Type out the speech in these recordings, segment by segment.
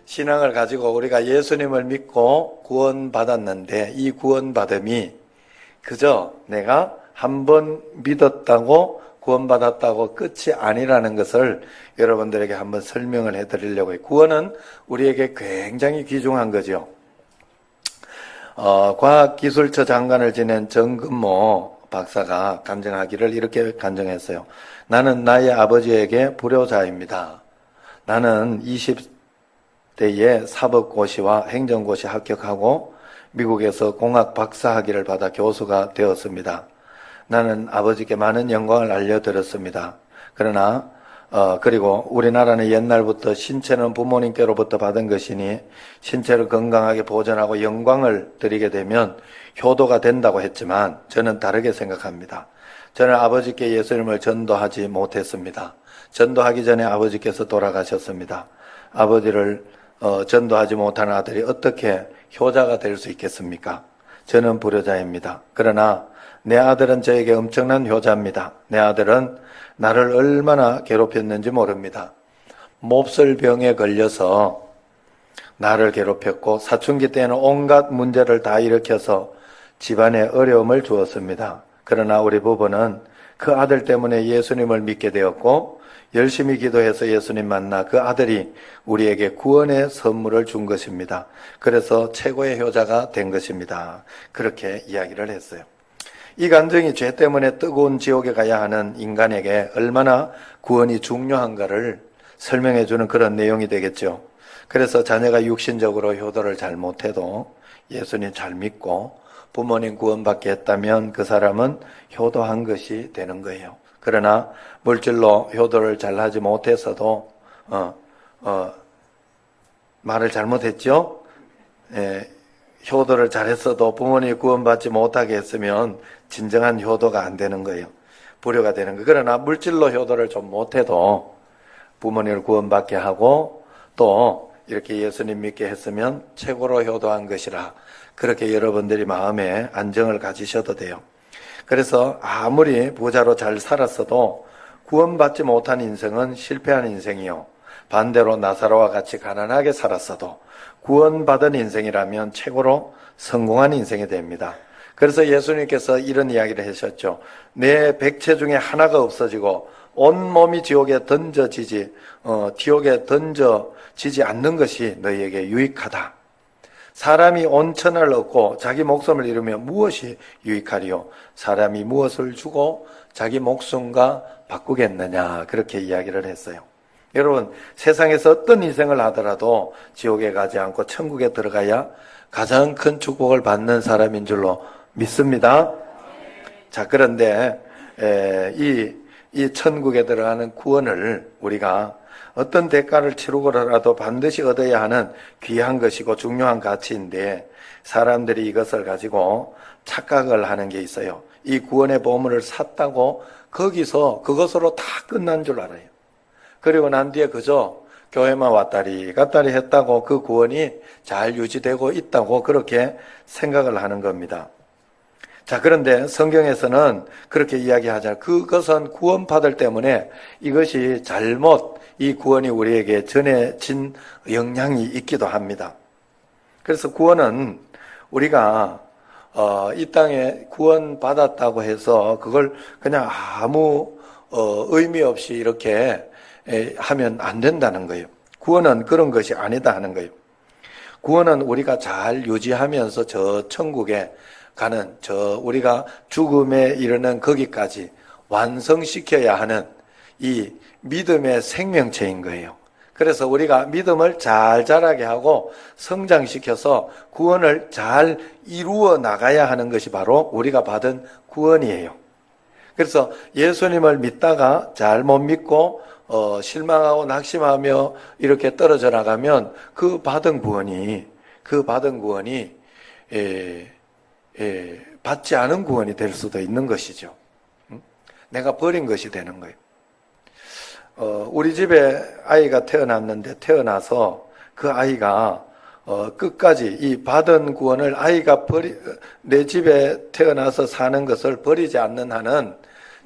신앙을 가지고 우리가 예수님을 믿고 구원받았는데 이 구원받음이 그저 내가 한번 믿었다고 구원받았다고 끝이 아니라는 것을 여러분들에게 한번 설명을 해드리려고 해요. 구원은 우리에게 굉장히 귀중한 거죠. 과학기술처 장관을 지낸 정근모 박사가 간증하기를 이렇게 간증했어요. 나는 나의 아버지에게 불효자입니다. 나는 20대에 사법고시와 행정고시 합격하고 미국에서 공학 박사학위를 받아 교수가 되었습니다. 나는 아버지께 많은 영광을 알려드렸습니다. 그러나 그리고 우리나라는 옛날부터 신체는 부모님께로부터 받은 것이니 신체를 건강하게 보존하고 영광을 드리게 되면 효도가 된다고 했지만 저는 다르게 생각합니다. 저는 아버지께 예수님을 전도하지 못했습니다. 전도하기 전에 아버지께서 돌아가셨습니다. 아버지를 전도하지 못한 아들이 어떻게 효자가 될 수 있겠습니까? 저는 불효자입니다. 그러나 내 아들은 저에게 엄청난 효자입니다. 내 아들은 나를 얼마나 괴롭혔는지 모릅니다. 몹쓸 병에 걸려서 나를 괴롭혔고 사춘기 때는 온갖 문제를 다 일으켜서 집안에 어려움을 주었습니다. 그러나 우리 부부는 그 아들 때문에 예수님을 믿게 되었고 열심히 기도해서 예수님 만나 그 아들이 우리에게 구원의 선물을 준 것입니다. 그래서 최고의 효자가 된 것입니다. 그렇게 이야기를 했어요. 이 간증이 죄 때문에 뜨거운 지옥에 가야 하는 인간에게 얼마나 구원이 중요한가를 설명해 주는 그런 내용이 되겠죠. 그래서 자녀가 육신적으로 효도를 잘 못해도 예수님 잘 믿고 부모님 구원받게 했다면 그 사람은 효도한 것이 되는 거예요. 그러나 물질로 효도를 잘하지 못해서도 말을 잘못했죠. 효도를 잘했어도 부모님이 구원받지 못하게 했으면 진정한 효도가 안 되는 거예요. 불효가 되는 거예요. 그러나 물질로 효도를 좀 못해도 부모님을 구원받게 하고 또 이렇게 예수님 믿게 했으면 최고로 효도한 것이라 그렇게 여러분들이 마음에 안정을 가지셔도 돼요. 그래서 아무리 부자로 잘 살았어도 구원받지 못한 인생은 실패한 인생이요. 반대로 나사로와 같이 가난하게 살았어도 구원받은 인생이라면 최고로 성공한 인생이 됩니다. 그래서 예수님께서 이런 이야기를 하셨죠. 내 백체 중에 하나가 없어지고 온몸이 지옥에 던져지지 않는 것이 너희에게 유익하다. 사람이 온천을 얻고 자기 목숨을 잃으면 무엇이 유익하리요? 사람이 무엇을 주고 자기 목숨과 바꾸겠느냐, 그렇게 이야기를 했어요. 여러분, 세상에서 어떤 인생을 하더라도 지옥에 가지 않고 천국에 들어가야 가장 큰 축복을 받는 사람인 줄로 믿습니다. 자, 그런데 이 천국에 들어가는 구원을 우리가 어떤 대가를 치르고라도 반드시 얻어야 하는 귀한 것이고 중요한 가치인데 사람들이 이것을 가지고 착각을 하는 게 있어요. 이 구원의 보물을 샀다고 거기서 그것으로 다 끝난 줄 알아요. 그리고 난 뒤에 그저 교회만 왔다리 갔다리 했다고 그 구원이 잘 유지되고 있다고 그렇게 생각을 하는 겁니다. 자, 그런데 성경에서는 그렇게 이야기하잖아요. 그것은 구원받을 때문에 이것이 잘못 이 구원이 우리에게 전해진 영향이 있기도 합니다. 그래서 구원은 우리가 이 땅에 구원받았다고 해서 그걸 그냥 아무 의미 없이 이렇게 하면 안 된다는 거예요. 구원은 그런 것이 아니다 하는 거예요. 구원은 우리가 잘 유지하면서 저 천국에 가는 우리가 죽음에 이르는 거기까지 완성시켜야 하는 이 믿음의 생명체인 거예요. 그래서 우리가 믿음을 잘 자라게 하고 성장시켜서 구원을 잘 이루어 나가야 하는 것이 바로 우리가 받은 구원이에요. 그래서 예수님을 믿다가 잘못 믿고 실망하고 낙심하며 이렇게 떨어져 나가면 그 받은 구원이 받지 않은 구원이 될 수도 있는 것이죠. 내가 버린 것이 되는 거예요. 우리 집에 아이가 태어났는데 태어나서 그 아이가 끝까지 이 받은 구원을 아이가 내 집에 태어나서 사는 것을 버리지 않는 한은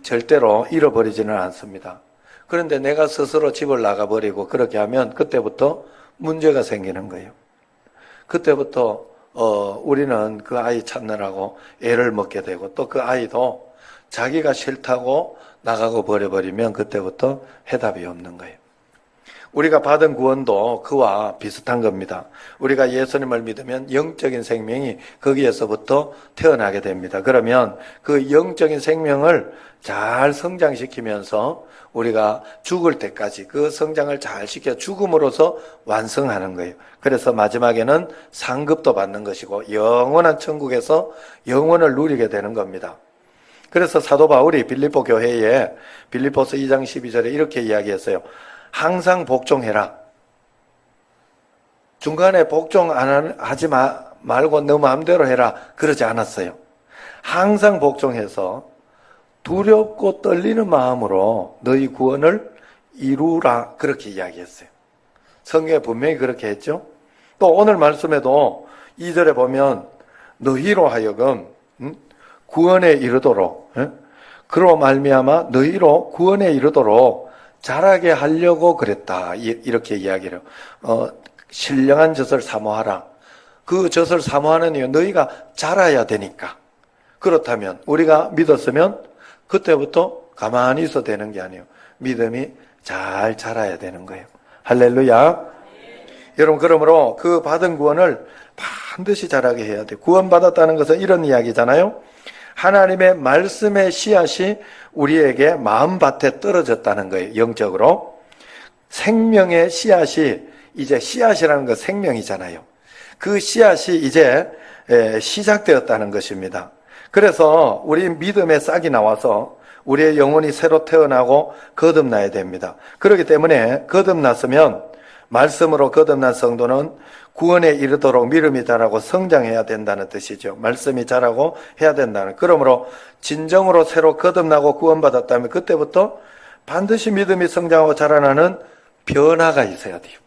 절대로 잃어버리지는 않습니다. 그런데 내가 스스로 집을 나가버리고 그렇게 하면 그때부터 문제가 생기는 거예요. 그때부터 우리는 그 아이 찾느라고 애를 먹게 되고 또 그 아이도 자기가 싫다고 나가고 버려버리면 그때부터 해답이 없는 거예요. 우리가 받은 구원도 그와 비슷한 겁니다. 우리가 예수님을 믿으면 영적인 생명이 거기에서부터 태어나게 됩니다. 그러면 그 영적인 생명을 잘 성장시키면서 우리가 죽을 때까지 그 성장을 잘 시켜 죽음으로써 완성하는 거예요. 그래서 마지막에는 상급도 받는 것이고 영원한 천국에서 영원을 누리게 되는 겁니다. 그래서 사도 바울이 빌립보 교회에 빌립보서 2장 12절에 이렇게 이야기했어요. 항상 복종해라. 중간에 복종 하지 말고 너 마음대로 해라. 그러지 않았어요. 항상 복종해서 두렵고 떨리는 마음으로 너희 구원을 이루라. 그렇게 이야기했어요. 성경에 분명히 그렇게 했죠. 또 오늘 말씀에도 2절에 보면 너희로 하여금 구원에 이르도록 그로 말미암아 너희로 구원에 이르도록 자라게 하려고 그랬다. 이렇게 이야기를 신령한 젖을 사모하라. 그 젖을 사모하는 이유 너희가 자라야 되니까. 그렇다면 우리가 믿었으면 그때부터 가만히 있어도 되는 게 아니에요. 믿음이 잘 자라야 되는 거예요. 할렐루야. 여러분 그러므로 그 받은 구원을 반드시 자라게 해야 돼요. 구원받았다는 것은 이런 이야기잖아요. 하나님의 말씀의 씨앗이 우리에게 마음밭에 떨어졌다는 거예요. 영적으로. 생명의 씨앗이 이제 씨앗이라는 건 생명이잖아요. 그 씨앗이 이제 시작되었다는 것입니다. 그래서 우리 믿음의 싹이 나와서 우리의 영혼이 새로 태어나고 거듭나야 됩니다. 그렇기 때문에 거듭났으면 말씀으로 거듭난 성도는 구원에 이르도록 믿음이 자라고 성장해야 된다는 뜻이죠. 말씀이 자라고 해야 된다는. 그러므로 진정으로 새로 거듭나고 구원받았다면 그때부터 반드시 믿음이 성장하고 자라나는 변화가 있어야 돼요.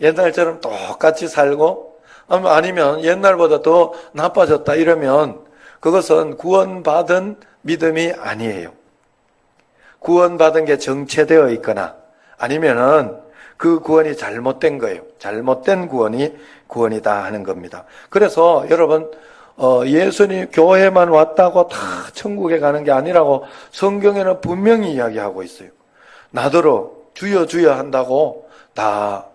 옛날처럼 똑같이 살고 아니면 옛날보다 더 나빠졌다 이러면 그것은 구원받은 믿음이 아니에요. 구원받은 게 정체되어 있거나 아니면은 그 구원이 잘못된 거예요. 잘못된 구원이 구원이다 하는 겁니다. 그래서 여러분 예수님 교회만 왔다고 다 천국에 가는 게 아니라고 성경에는 분명히 이야기하고 있어요. 나더러 주여 주여 한다고 다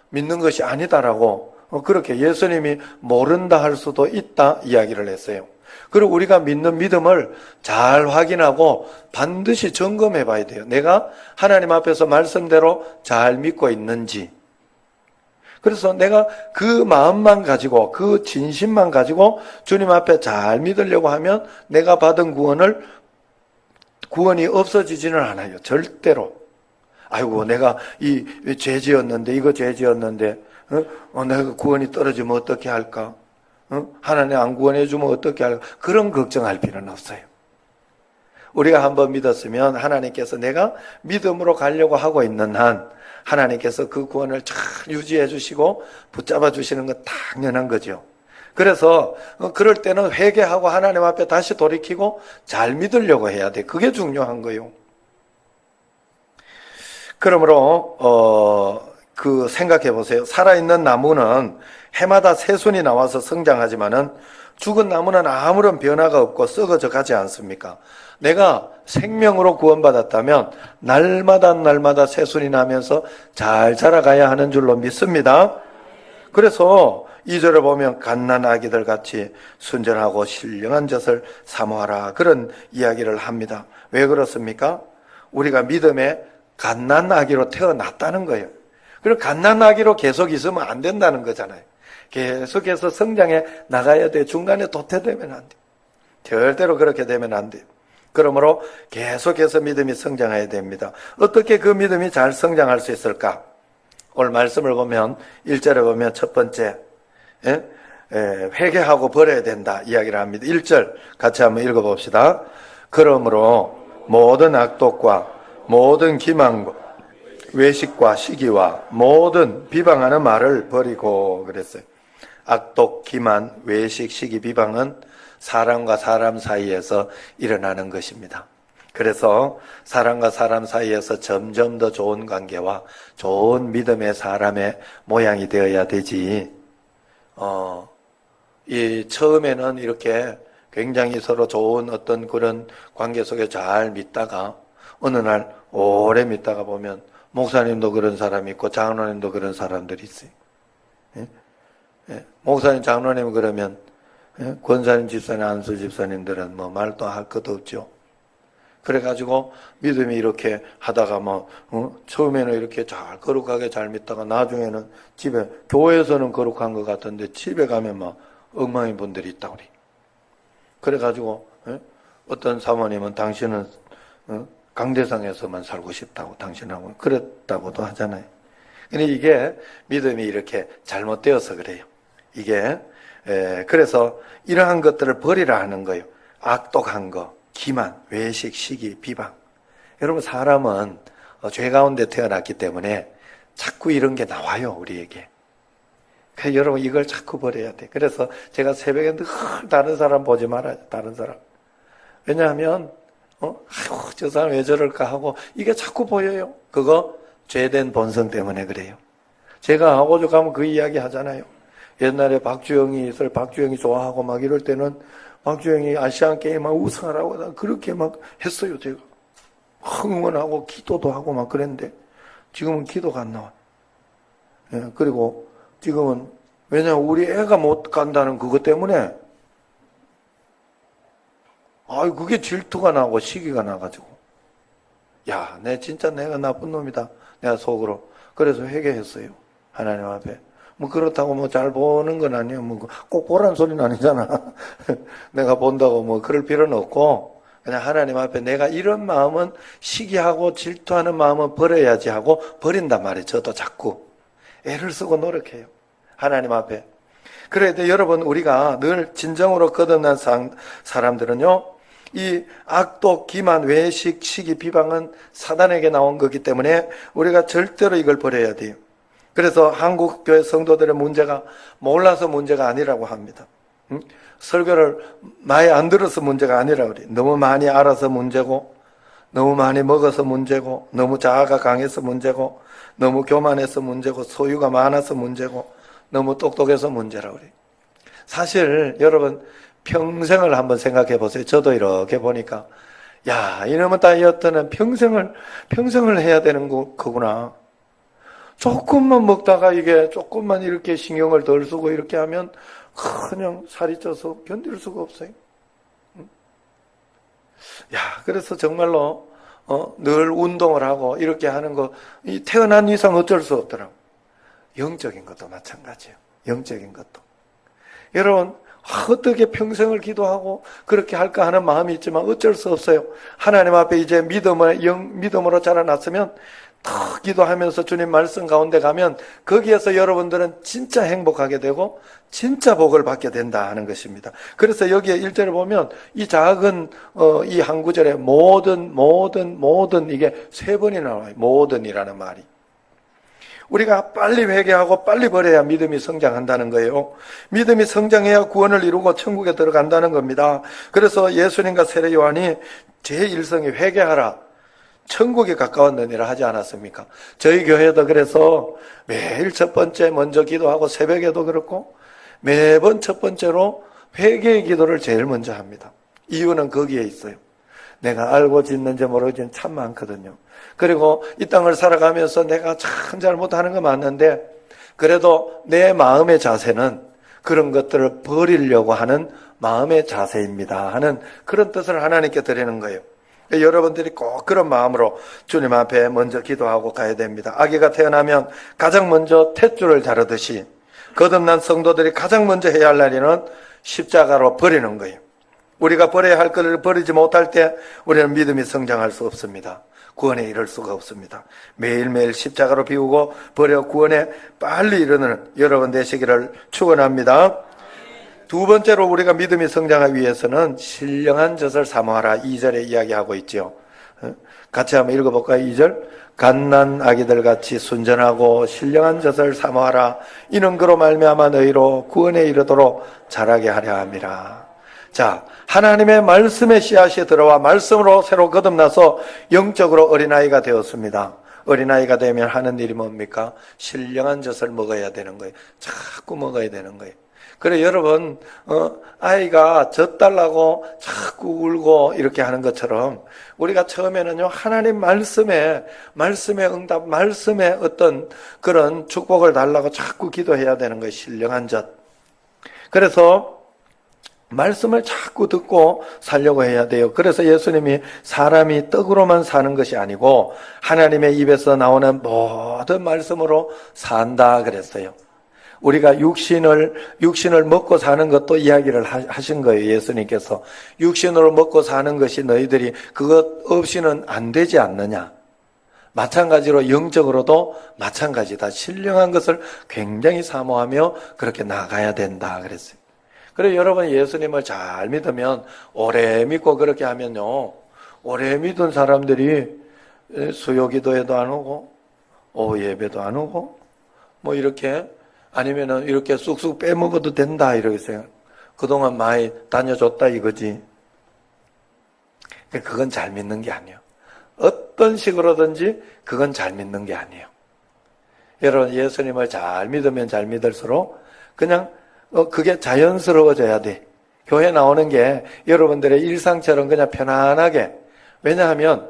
믿는 것이 아니다라고 그렇게 예수님이 모른다 할 수도 있다 이야기를 했어요. 그리고 우리가 믿는 믿음을 잘 확인하고 반드시 점검해 봐야 돼요. 내가 하나님 앞에서 말씀대로 잘 믿고 있는지. 그래서 내가 그 마음만 가지고 그 진심만 가지고 주님 앞에 잘 믿으려고 하면 내가 받은 구원이 없어지지는 않아요. 절대로. 아이고 내가 이 죄 지었는데 이거 죄 지었는데 내가 구원이 떨어지면 어떻게 할까? 하나님 안 구원해 주면 어떻게 할까? 그런 걱정할 필요는 없어요. 우리가 한번 믿었으면 하나님께서 내가 믿음으로 가려고 하고 있는 한 하나님께서 그 구원을 잘 유지해 주시고 붙잡아 주시는 건 당연한 거죠. 그래서 그럴 때는 회개하고 하나님 앞에 다시 돌이키고 잘 믿으려고 해야 돼. 그게 중요한 거예요. 그러므로 생각해 보세요. 살아있는 나무는 해마다 새순이 나와서 성장하지만은 죽은 나무는 아무런 변화가 없고 썩어져 가지 않습니까? 내가 생명으로 구원받았다면 날마다 새순이 나면서 잘 자라가야 하는 줄로 믿습니다. 그래서 2절에 보면 갓난 아기들 같이 순전하고 신령한 젖을 사모하라 그런 이야기를 합니다. 왜 그렇습니까? 우리가 믿음에 갓난 아기로 태어났다는 거예요. 그리고 갓난 아기로 계속 있으면 안 된다는 거잖아요. 계속해서 성장해 나가야 돼. 중간에 도태되면 안 돼. 절대로 그렇게 되면 안 돼요. 그러므로 계속해서 믿음이 성장해야 됩니다. 어떻게 그 믿음이 잘 성장할 수 있을까? 오늘 말씀을 보면 1절에 보면 첫 번째 회개하고 버려야 된다 이야기를 합니다. 1절 같이 한번 읽어봅시다. 그러므로 모든 악독과 모든 기만과 외식과 시기와 모든 비방하는 말을 버리고 그랬어요. 악독, 기만, 외식, 시기, 비방은 사람과 사람 사이에서 일어나는 것입니다. 그래서 사람과 사람 사이에서 점점 더 좋은 관계와 좋은 믿음의 사람의 모양이 되어야 되지. 처음에는 이렇게 굉장히 서로 좋은 어떤 그런 관계 속에 잘 믿다가 어느 날 오래 믿다가 보면 목사님도 그런 사람이 있고 장로님도 그런 사람들이 있어요. 목사님, 장로님 그러면 권사님, 집사님, 안수 집사님들은 뭐 말도 할 것도 없죠. 그래가지고 믿음이 이렇게 하다가 처음에는 이렇게 잘 거룩하게 잘 믿다가 나중에는 집에, 교회에서는 거룩한 것 같은데 집에 가면 막 엉망인 분들이 있다고 그래. 그래가지고 어떤 사모님은 당신은 강대상에서만 살고 싶다고 당신하고 그랬다고도 하잖아요. 근데 이게 믿음이 이렇게 잘못되어서 그래요. 이게 그래서 이러한 것들을 버리라 하는 거예요. 악독한 거, 기만, 외식, 시기, 비방. 여러분 사람은 죄 가운데 태어났기 때문에 자꾸 이런 게 나와요, 우리에게. 그래서 여러분 이걸 자꾸 버려야 돼. 그래서 제가 새벽에 늘 다른 사람 보지 말아요. 다른 사람. 왜냐하면 아이고 저 사람 왜 저럴까 하고 이게 자꾸 보여요. 그거 죄된 본성 때문에 그래요. 제가 하고저 가면 그 이야기 하잖아요. 옛날에 박주영이 좋아하고 막 이럴 때는 박주영이 아시안 게임 막 우승하라고 그렇게 막 했어요. 제가 응원하고 기도도 하고 막 그랬는데 지금은 기도가 안 나와. 그리고 지금은 왜냐하면 우리 애가 못 간다는 그것 때문에 그게 질투가 나고 시기가 나가지고 야, 내가 나쁜 놈이다. 내가 속으로 그래서 회개했어요. 하나님 앞에. 그렇다고 잘 보는 건 아니에요. 꼭 보란 소리는 아니잖아. 내가 본다고 그럴 필요는 없고, 그냥 하나님 앞에 내가 이런 마음은 시기하고 질투하는 마음은 버려야지 하고 버린단 말이에요. 저도 자꾸. 애를 쓰고 노력해요. 하나님 앞에. 그래도 여러분, 우리가 늘 진정으로 거듭난 사람들은요, 이 악독, 기만, 외식, 시기, 비방은 사단에게 나온 거기 때문에 우리가 절대로 이걸 버려야 돼요. 그래서 한국교회 성도들의 문제가 몰라서 문제가 아니라고 합니다. 설교를 많이 안 들어서 문제가 아니라고 그래요. 너무 많이 알아서 문제고, 너무 많이 먹어서 문제고, 너무 자아가 강해서 문제고, 너무 교만해서 문제고, 소유가 많아서 문제고, 너무 똑똑해서 문제라고 그래요. 사실 여러분 평생을 한번 생각해 보세요. 저도 이렇게 보니까 야, 이놈의 다이어트는 평생을 해야 되는 거구나. 조금만 먹다가 이게 조금만 이렇게 신경을 덜 쓰고 이렇게 하면 그냥 살이 쪄서 견딜 수가 없어요. 야, 그래서 정말로 늘 운동을 하고 이렇게 하는 거 태어난 이상 어쩔 수 없더라고. 영적인 것도 마찬가지예요. 영적인 것도. 여러분 어떻게 평생을 기도하고 그렇게 할까 하는 마음이 있지만 어쩔 수 없어요. 하나님 앞에 이제 믿음으로 자라났으면 더 기도하면서 주님 말씀 가운데 가면 거기에서 여러분들은 진짜 행복하게 되고 진짜 복을 받게 된다 하는 것입니다. 그래서 여기에 1절을 보면 이 작은 이 한 구절에 모든 이게 3번이 나와요. 모든이라는 말이. 우리가 빨리 회개하고 빨리 버려야 믿음이 성장한다는 거예요. 믿음이 성장해야 구원을 이루고 천국에 들어간다는 겁니다. 그래서 예수님과 세례 요한이 제1성이 회개하라, 천국에 가까웠느니라 하지 않았습니까? 저희 교회도 그래서 매일 첫 번째 먼저 기도하고 새벽에도 그렇고 매번 첫 번째로 회개의 기도를 제일 먼저 합니다. 이유는 거기에 있어요. 내가 알고 짓는지 모르지는 참 많거든요. 그리고 이 땅을 살아가면서 내가 참 잘못하는 거 맞는데 그래도 내 마음의 자세는 그런 것들을 버리려고 하는 마음의 자세입니다 하는 그런 뜻을 하나님께 드리는 거예요. 여러분들이 꼭 그런 마음으로 주님 앞에 먼저 기도하고 가야 됩니다. 아기가 태어나면 가장 먼저 탯줄을 자르듯이 거듭난 성도들이 가장 먼저 해야 할 일은 십자가로 버리는 거예요. 우리가 버려야 할 것을 버리지 못할 때 우리는 믿음이 성장할 수 없습니다. 구원에 이를 수가 없습니다. 매일매일 십자가로 비우고 버려 구원에 빨리 이르는 여러분 되시기를 축원합니다. 두 번째로 우리가 믿음이 성장하기 위해서는 신령한 젖을 사모하라 2절에 이야기하고 있죠. 같이 한번 읽어볼까요? 2절. 갓난 아기들 같이 순전하고 신령한 젖을 사모하라. 이는 그로 말미암아 너희로 구원에 이르도록 자라게 하려 함이라. 자, 하나님의 말씀의 씨앗이 들어와 말씀으로 새로 거듭나서 영적으로 어린아이가 되었습니다. 어린아이가 되면 하는 일이 뭡니까? 신령한 젖을 먹어야 되는 거예요. 자꾸 먹어야 되는 거예요. 그래 여러분 아이가 젖 달라고 자꾸 울고 이렇게 하는 것처럼 우리가 처음에는요 하나님 말씀에 응답, 말씀에 어떤 그런 축복을 달라고 자꾸 기도해야 되는 거예요. 신령한 젖. 그래서 말씀을 자꾸 듣고 살려고 해야 돼요. 그래서 예수님이 사람이 떡으로만 사는 것이 아니고 하나님의 입에서 나오는 모든 말씀으로 산다 그랬어요. 우리가 육신을 먹고 사는 것도 이야기를 하신 거예요. 예수님께서 육신으로 먹고 사는 것이 너희들이 그것 없이는 안 되지 않느냐. 마찬가지로 영적으로도 마찬가지다. 신령한 것을 굉장히 사모하며 그렇게 나가야 된다 그랬어요. 그래서 여러분 예수님을 잘 믿으면 오래 믿고 그렇게 하면요 오래 믿은 사람들이 수요기도에도 안 오고 오후 예배도 안 오고 뭐 이렇게 아니면은 이렇게 쑥쑥 빼먹어도 된다 이렇게 생각. 그동안 많이 다녀줬다 이거지. 그건 잘 믿는 게 아니에요. 어떤 식으로든지 그건 잘 믿는 게 아니에요. 여러분 예수님을 잘 믿으면 잘 믿을수록 그냥 그게 자연스러워져야 돼. 교회 나오는 게 여러분들의 일상처럼 그냥 편안하게. 왜냐하면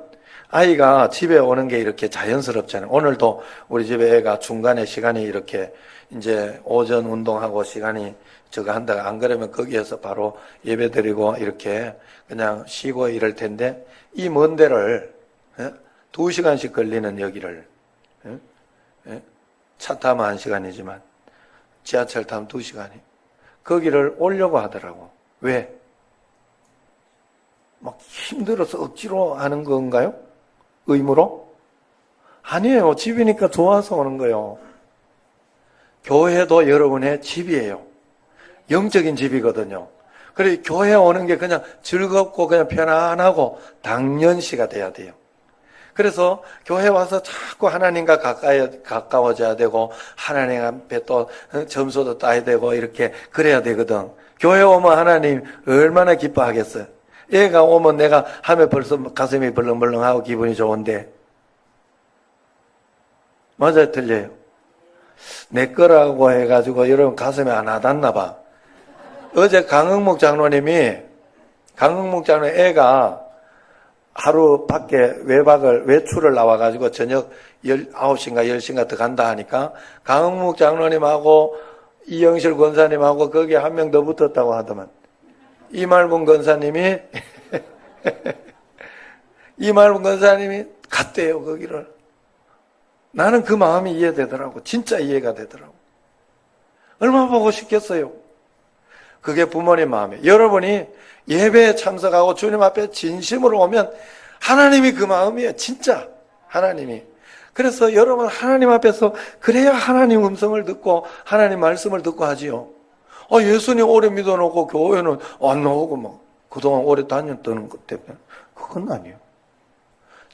아이가 집에 오는 게 이렇게 자연스럽잖아요. 오늘도 우리 집에 애가 중간에 시간이 이렇게 이제 오전 운동하고 시간이 저거 한다가 안 그러면 거기에서 바로 예배 드리고 이렇게 그냥 쉬고 이럴 텐데 이 먼 데를 2시간씩 걸리는 여기를 차 타면 1시간이지만 지하철 타면 2시간이 거기를 오려고 하더라고. 왜? 막 힘들어서 억지로 하는 건가요? 의무로? 아니에요. 집이니까 좋아서 오는 거예요. 교회도 여러분의 집이에요. 영적인 집이거든요. 그래 교회 오는 게 그냥 즐겁고 그냥 편안하고 당연시가 돼야 돼요. 그래서 교회 와서 자꾸 하나님과 가까워져야 되고 하나님 앞에 또 점수도 따야 되고 이렇게 그래야 되거든. 교회 오면 하나님 얼마나 기뻐하겠어요. 애가 오면 내가 하면 벌써 가슴이 벌렁벌렁하고 기분이 좋은데 맞아요? 틀려요? 내 거라고 해가지고 여러분 가슴에 안 와닿나 봐. 어제 강흥목 장로님 애가 하루 밖에 외출을 나와가지고 저녁 9시인가 10시인가 더 간다 하니까 강흥목 장로님하고 이영실 권사님하고 거기에 한 명 더 붙었다고 하더만. 이말분 권사님이 갔대요 거기를. 나는 그 마음이 이해되더라고. 진짜 이해가 되더라고. 얼마나 보고 싶겠어요. 그게 부모님 마음이에요. 여러분이 예배에 참석하고 주님 앞에 진심으로 오면 하나님이 그 마음이에요. 진짜 하나님이. 그래서 여러분 하나님 앞에서 그래야 하나님 음성을 듣고 하나님 말씀을 듣고 하지요. 예수님 오래 믿어놓고 교회는 안 나오고 막 그동안 오래 다녔다는 것 때문에 그건 아니에요.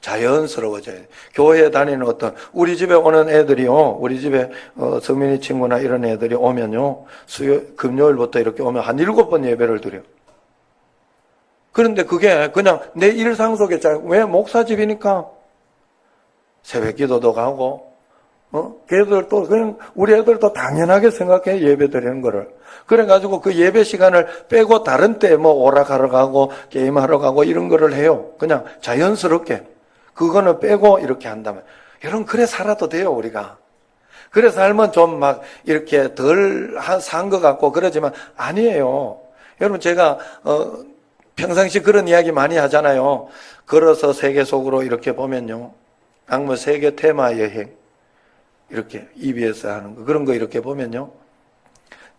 자연스러워져야 돼. 교회에 다니는 어떤 우리 집에 오는 애들이요. 우리 집에 성민이 친구나 이런 애들이 오면요. 금요일부터 이렇게 오면 한 7번 예배를 드려요. 그런데 그게 그냥 내 일상 속에 왜 목사집이니까 새벽 기도도 가고 걔들도 그냥 우리 애들도 당연하게 생각해 예배 드리는 거를. 그래가지고 그 예배 시간을 빼고 다른 때 뭐 오락하러 가고 게임하러 가고 이런 거를 해요. 그냥 자연스럽게. 그거는 빼고 이렇게 한다면. 여러분 그래 살아도 돼요 우리가. 그래 살면 좀 막 이렇게 덜 산 것 같고 그러지만 아니에요. 여러분 제가 평상시 그런 이야기 많이 하잖아요. 걸어서 세계 속으로 이렇게 보면요. 강무 세계 테마 여행 이렇게 EBS 하는 거 그런 거 이렇게 보면요.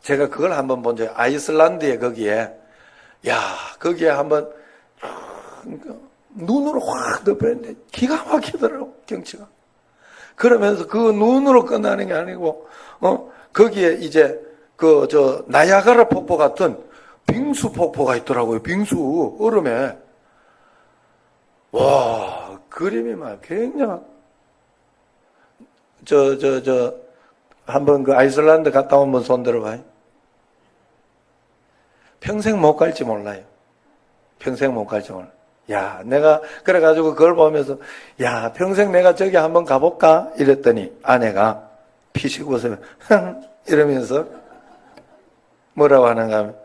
제가 그걸 한번 본 적이 아이슬란드에 거기에 한번 눈으로 확 덮였는데 기가 막히더라고 경치가. 그러면서 그 눈으로 끝나는 게 아니고 거기에 이제 나야가라 폭포 같은 빙수 폭포가 있더라고요. 빙수 얼음에. 와 그림이 막 굉장한. 한번 그 아이슬란드 갔다 온 분 손 들어봐요. 평생 못 갈지 몰라요. 평생 못 갈지 몰라요. 야, 내가 그래가지고 그걸 보면서 야, 평생 내가 저기 한번 가볼까? 이랬더니 아내가 피식 웃으며 이러면서 뭐라고 하는가 하면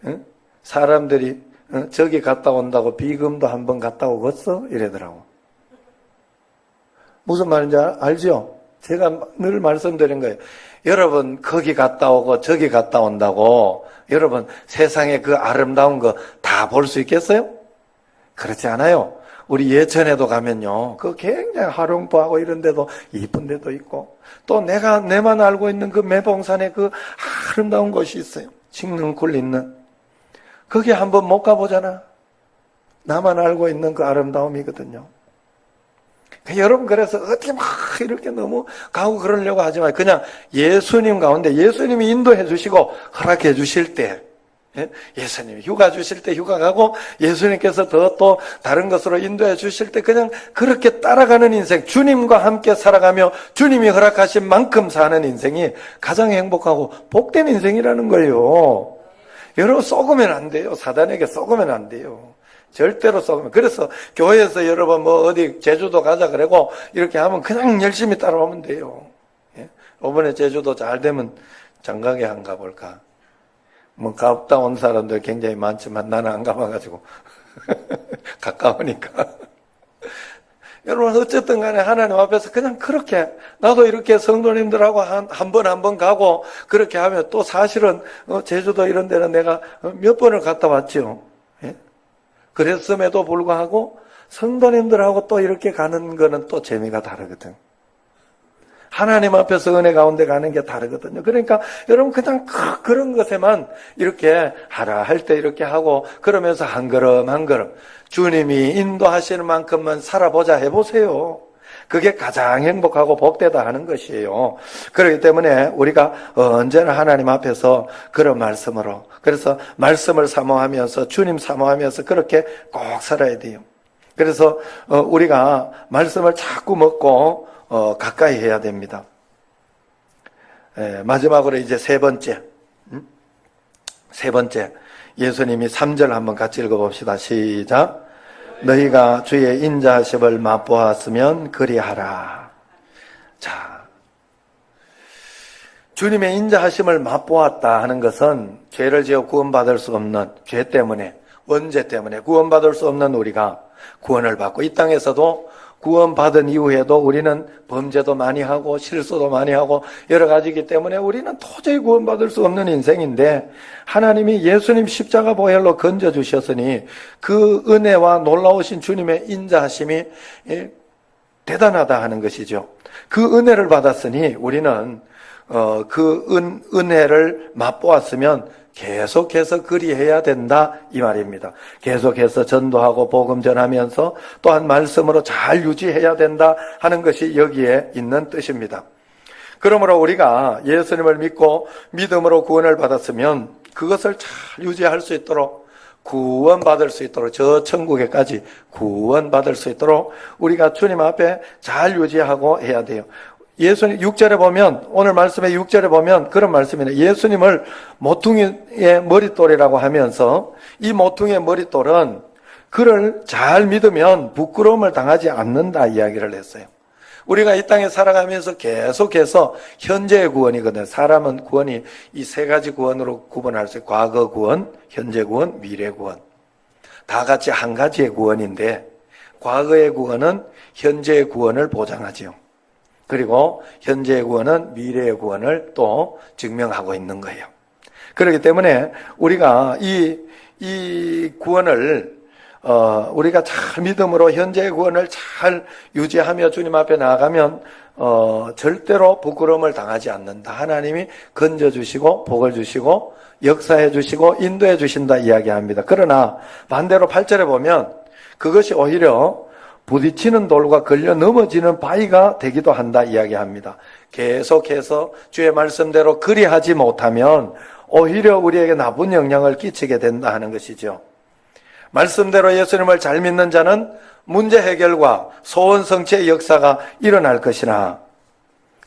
응? 사람들이 저기 갔다 온다고 비금도 한번 갔다 오겠어? 이러더라고. 무슨 말인지 알죠? 제가 늘 말씀드린 거예요. 여러분 거기 갔다 오고 저기 갔다 온다고 여러분 세상에 그 아름다운 거 다 볼 수 있겠어요? 그렇지 않아요. 우리 예천에도 가면요, 그 굉장히 하룡포하고 이런 데도 이쁜 데도 있고, 또 내만 알고 있는 그 매봉산에 그 아름다운 곳이 있어요. 칡능굴 있는. 거기 한번 못 가보잖아. 나만 알고 있는 그 아름다움이거든요. 여러분, 그래서 어떻게 막 이렇게 너무 가고 그러려고 하지 마요. 그냥 예수님 가운데 예수님이 인도해 주시고 허락해 주실 때, 예수님이 휴가 주실 때 휴가 가고 예수님께서 더 또 다른 것으로 인도해 주실 때 그냥 그렇게 따라가는 인생, 주님과 함께 살아가며 주님이 허락하신 만큼 사는 인생이 가장 행복하고 복된 인생이라는 거예요. 여러분 썩으면 안 돼요. 사단에게 썩으면 안 돼요. 절대로 썩으면. 그래서 교회에서 여러분 뭐 어디 제주도 가자 그러고 이렇게 하면 그냥 열심히 따라오면 돼요. 이번에 제주도 잘 되면 장가게 안 가볼까. 뭐 갔다 온 사람들 굉장히 많지만 나는 안 가봐가지고 가까우니까. 여러분 어쨌든 간에 하나님 앞에서 그냥 그렇게 나도 이렇게 성도님들하고 한 번 가고 그렇게 하면 또 사실은 제주도 이런 데는 내가 몇 번을 갔다 왔죠. 예? 그랬음에도 불구하고 성도님들하고 또 이렇게 가는 거는 또 재미가 다르거든. 하나님 앞에서 은혜 가운데 가는 게 다르거든요. 그러니까 여러분 그냥 그런 것에만 이렇게 하라 할 때 이렇게 하고 그러면서 한 걸음 한 걸음 주님이 인도하시는 만큼만 살아보자 해보세요. 그게 가장 행복하고 복되다 하는 것이에요. 그렇기 때문에 우리가 언제나 하나님 앞에서 그런 말씀으로, 그래서 말씀을 사모하면서 주님 사모하면서 그렇게 꼭 살아야 돼요. 그래서 우리가 말씀을 자꾸 먹고 가까이 해야 됩니다. 마지막으로 이제 세 번째 예수님이 3절 한번 같이 읽어봅시다. 시작. 너희가 주의 인자하심을 맛보았으면 그리하라. 자, 주님의 인자하심을 맛보았다 하는 것은 죄를 지어 구원받을 수 없는 죄 때문에, 원죄 때문에 구원받을 수 없는 우리가 구원을 받고 이 땅에서도 구원받은 이후에도 우리는 범죄도 많이 하고 실수도 많이 하고 여러 가지이기 때문에 우리는 도저히 구원받을 수 없는 인생인데 하나님이 예수님 십자가 보혈로 건져주셨으니 그 은혜와 놀라우신 주님의 인자하심이 대단하다 하는 것이죠. 그 은혜를 받았으니 우리는 그 은혜를 맛보았으면 계속해서 그리해야 된다 이 말입니다. 계속해서 전도하고 복음 전하면서 또한 말씀으로 잘 유지해야 된다 하는 것이 여기에 있는 뜻입니다. 그러므로 우리가 예수님을 믿고 믿음으로 구원을 받았으면 그것을 잘 유지할 수 있도록 구원받을 수 있도록 저 천국에까지 구원받을 수 있도록 우리가 주님 앞에 잘 유지하고 해야 돼요. 예수님 6절에 보면 오늘 말씀의 6절에 보면 그런 말씀이네요. 예수님을 모퉁이의 머릿돌이라고 하면서 이 모퉁이의 머릿돌은 그를 잘 믿으면 부끄러움을 당하지 않는다 이야기를 했어요. 우리가 이 땅에 살아가면서 계속해서 현재의 구원이거든요. 사람은 구원이 이 세 가지 구원으로 구분할 수 있어요. 과거 구원, 현재 구원, 미래 구원. 다 같이 한 가지의 구원인데 과거의 구원은 현재의 구원을 보장하지요. 그리고 현재의 구원은 미래의 구원을 또 증명하고 있는 거예요. 그렇기 때문에 우리가 이 구원을 우리가 잘 믿음으로 현재의 구원을 잘 유지하며 주님 앞에 나아가면 절대로 부끄러움을 당하지 않는다. 하나님이 건져주시고 복을 주시고 역사해 주시고 인도해 주신다 이야기합니다. 그러나 반대로 8절에 보면 그것이 오히려 부딪히는 돌과 걸려 넘어지는 바위가 되기도 한다 이야기합니다. 계속해서 주의 말씀대로 그리하지 못하면 오히려 우리에게 나쁜 영향을 끼치게 된다 하는 것이죠. 말씀대로 예수님을 잘 믿는 자는 문제 해결과 소원 성취의 역사가 일어날 것이나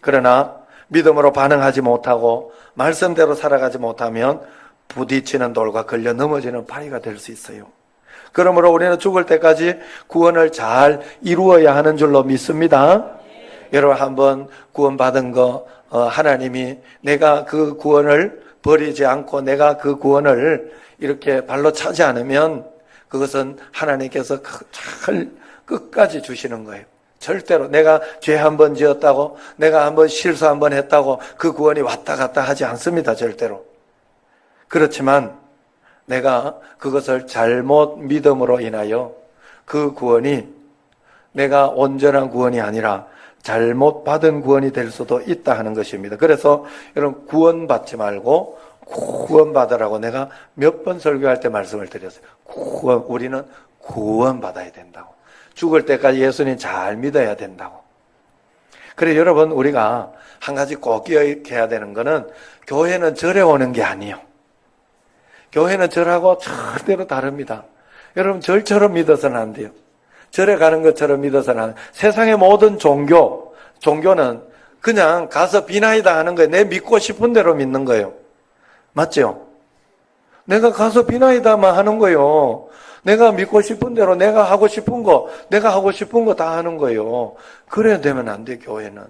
그러나 믿음으로 반응하지 못하고 말씀대로 살아가지 못하면 부딪히는 돌과 걸려 넘어지는 바위가 될 수 있어요. 그러므로 우리는 죽을 때까지 구원을 잘 이루어야 하는 줄로 믿습니다. 여러분, 한번 구원받은 거 하나님이 내가 그 구원을 버리지 않고 내가 그 구원을 이렇게 발로 차지 않으면 그것은 하나님께서 잘 끝까지 주시는 거예요. 절대로 내가 죄 한 번 지었다고, 내가 한번 실수 한 번 했다고 그 구원이 왔다 갔다 하지 않습니다. 절대로. 그렇지만 내가 그것을 잘못 믿음으로 인하여 그 구원이 내가 온전한 구원이 아니라 잘못 받은 구원이 될 수도 있다 하는 것입니다. 그래서 여러분, 구원받지 말고 구원받으라고 내가 몇 번 설교할 때 말씀을 드렸어요. 우리는 구원받아야 된다고. 죽을 때까지 예수님 잘 믿어야 된다고. 그래, 여러분, 우리가 한 가지 꼭 기억해야 되는 거는 교회는 절에 오는 게 아니에요. 교회는 절하고 절대로 다릅니다. 여러분, 절처럼 믿어서는 안 돼요. 절에 가는 것처럼 믿어서는 안 돼요. 세상의 모든 종교는 그냥 가서 비나이다 하는 거예요. 내 믿고 싶은 대로 믿는 거예요. 맞죠? 내가 가서 비나이다만 하는 거예요. 내가 믿고 싶은 대로 내가 하고 싶은 거 다 하는 거예요. 그래야 되면 안 돼, 교회는.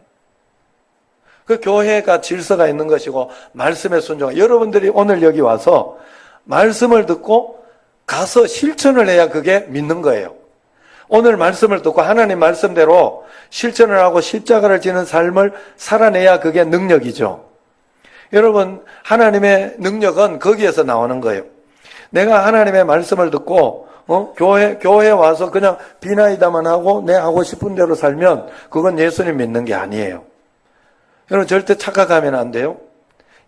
그 교회가 질서가 있는 것이고 말씀에 순종하고, 여러분들이 오늘 여기 와서 말씀을 듣고 가서 실천을 해야 그게 믿는 거예요. 오늘 말씀을 듣고 하나님 말씀대로 실천을 하고 십자가를 지는 삶을 살아내야 그게 능력이죠. 여러분, 하나님의 능력은 거기에서 나오는 거예요. 내가 하나님의 말씀을 듣고 교회에 와서 그냥 비나이다만 하고 내 하고 싶은 대로 살면 그건 예수님 믿는 게 아니에요. 여러분, 절대 착각하면 안 돼요.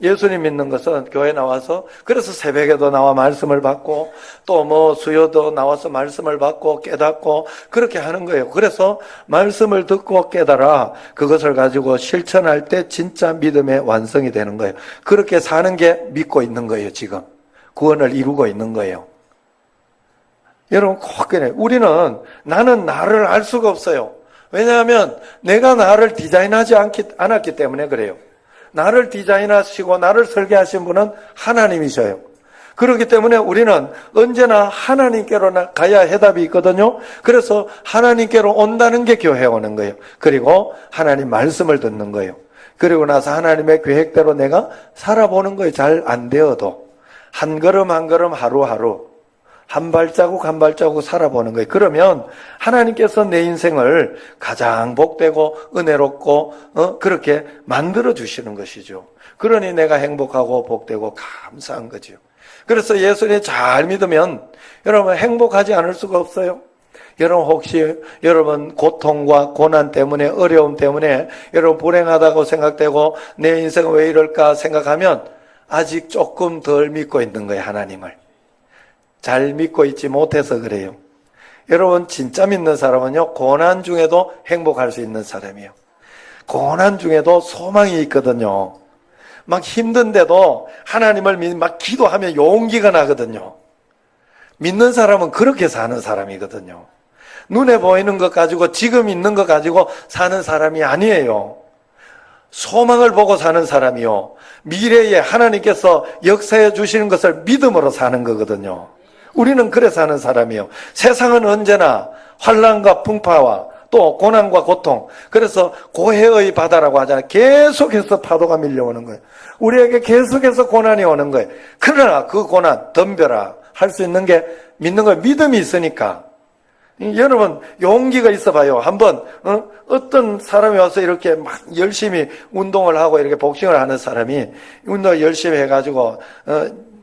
예수님 믿는 것은 교회 나와서, 그래서 새벽에도 나와 말씀을 받고 또 수요도 나와서 말씀을 받고 깨닫고 그렇게 하는 거예요. 그래서 말씀을 듣고 깨달아 그것을 가지고 실천할 때 진짜 믿음의 완성이 되는 거예요. 그렇게 사는 게 믿고 있는 거예요. 지금 구원을 이루고 있는 거예요. 여러분, 꼭 그래요. 우리는 나는 나를 알 수가 없어요. 왜냐하면 내가 나를 디자인하지 않았기 때문에 그래요. 나를 디자인하시고 나를 설계하신 분은 하나님이셔요. 그렇기 때문에 우리는 언제나 하나님께로 가야 해답이 있거든요. 그래서 하나님께로 온다는 게 교회에 오는 거예요. 그리고 하나님 말씀을 듣는 거예요. 그리고 나서 하나님의 계획대로 내가 살아보는 거예요. 잘 안 되어도 한 걸음 한 걸음 하루하루 한 발자국 한 발자국 살아보는 거예요. 그러면 하나님께서 내 인생을 가장 복되고 은혜롭고 그렇게 만들어 주시는 것이죠. 그러니 내가 행복하고 복되고 감사한 거죠. 그래서 예수님 잘 믿으면 여러분 행복하지 않을 수가 없어요. 여러분, 혹시 여러분 고통과 고난 때문에, 어려움 때문에 여러분 불행하다고 생각되고 내 인생은 왜 이럴까 생각하면 아직 조금 덜 믿고 있는 거예요. 하나님을 잘 믿고 있지 못해서 그래요. 여러분, 진짜 믿는 사람은요, 고난 중에도 행복할 수 있는 사람이에요. 고난 중에도 소망이 있거든요. 막 힘든데도 하나님을 막 기도하면 용기가 나거든요. 믿는 사람은 그렇게 사는 사람이거든요. 눈에 보이는 것 가지고, 지금 있는 것 가지고 사는 사람이 아니에요. 소망을 보고 사는 사람이요, 미래에 하나님께서 역사해 주시는 것을 믿음으로 사는 거거든요. 우리는 그래 사는 사람이에요. 세상은 언제나 환난과 풍파와 또 고난과 고통, 그래서 고해의 바다라고 하잖아요. 계속해서 파도가 밀려오는 거예요. 우리에게 계속해서 고난이 오는 거예요. 그러나 그 고난 덤벼라 할 수 있는 게 믿는 거예요. 믿음이 있으니까. 여러분, 용기가 있어 봐요. 한번 어떤 사람이 와서 이렇게 막 열심히 운동을 하고 이렇게 복싱을 하는 사람이 운동 열심히 해가지고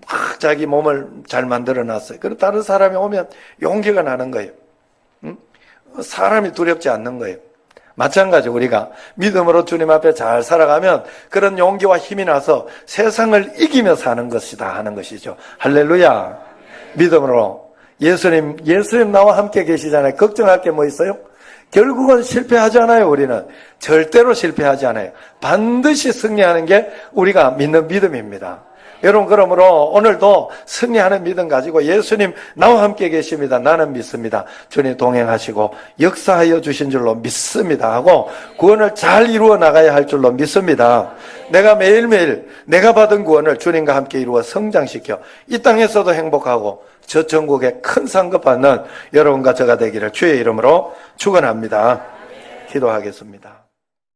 막 자기 몸을 잘 만들어 놨어요. 그리고 다른 사람이 오면 용기가 나는 거예요. 사람이 두렵지 않는 거예요. 마찬가지 우리가 믿음으로 주님 앞에 잘 살아가면 그런 용기와 힘이 나서 세상을 이기며 사는 것이다 하는 것이죠. 할렐루야. 믿음으로 예수님 나와 함께 계시잖아요. 걱정할 게 뭐 있어요? 결국은 실패하지 않아요. 우리는 절대로 실패하지 않아요. 반드시 승리하는 게 우리가 믿는 믿음입니다. 여러분, 그러므로 오늘도 승리하는 믿음 가지고 예수님 나와 함께 계십니다. 나는 믿습니다. 주님 동행하시고 역사하여 주신 줄로 믿습니다 하고 구원을 잘 이루어 나가야 할 줄로 믿습니다. 내가 매일매일 내가 받은 구원을 주님과 함께 이루어 성장시켜 이 땅에서도 행복하고 저 천국에 큰 상급 받는 여러분과 저가 되기를 주의 이름으로 축원합니다. 기도하겠습니다.